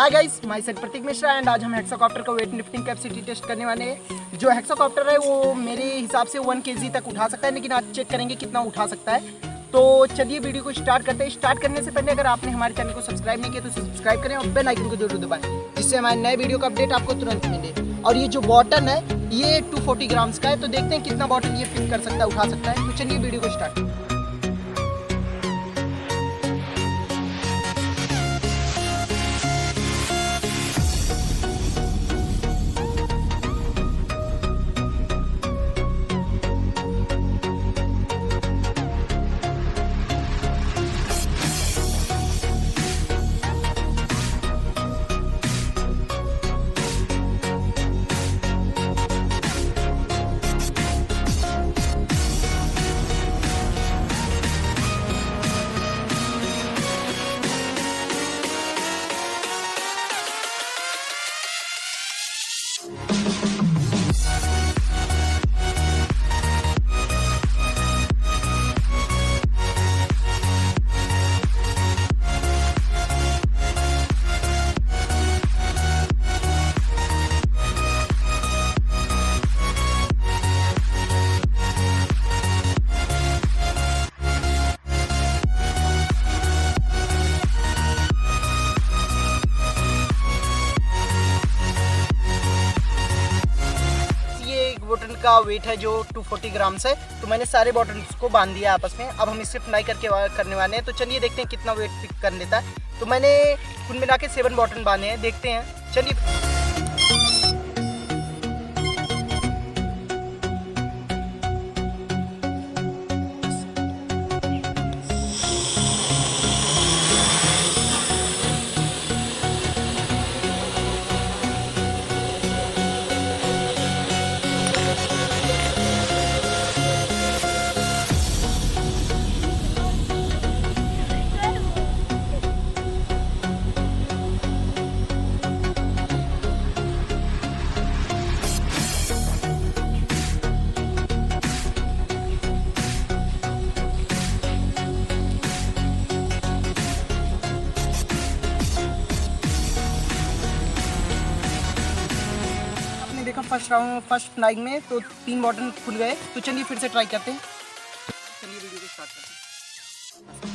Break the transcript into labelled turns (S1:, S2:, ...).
S1: Hi guys, my self Pratik Mishra and आज हम hexacopter का वेट लिफ्टिंग कैपेसिटी टेस्ट करने वाले हैं। जो हेक्साकॉप्टर है वो मेरे हिसाब से 1 kg तक उठा सकता है, लेकिन आज चेक करेंगे कितना उठा सकता है। तो चलिए वीडियो को स्टार्ट करते हैं। स्टार्ट करने से पहले अगर आपने हमारे चैनल को सब्सक्राइब नहीं किया तो सब्सक्राइब करें और बेल आइकन को जरूर दबाएं, जिससे हमारे नए वीडियो का अपडेट आपको तुरंत मिले। और ये जो बॉटल है ये 240 ग्राम्स का है, तो देखते हैं कितना बॉटल ये फिट कर सकता है, उठा सकता है। तो चलिए वीडियो को स्टार्ट करते हैं। बॉटल का वेट है जो 240 ग्राम्स है, तो मैंने सारे बॉटल्स को बांध दिया आपस में। अब हम इससे फ्राई करने वाले हैं, तो चलिए देखते हैं कितना वेट पिक कर लेता है। तो मैंने कुल मिला के 7 बॉटल बांधे हैं, देखते हैं। चलिए देखा फर्स्ट फ्लाइंग में तो 3 बॉटल खुल गए। तो चलिए फिर से ट्राई करते हैं। चलिए वीडियो को स्टार्ट करते हैं।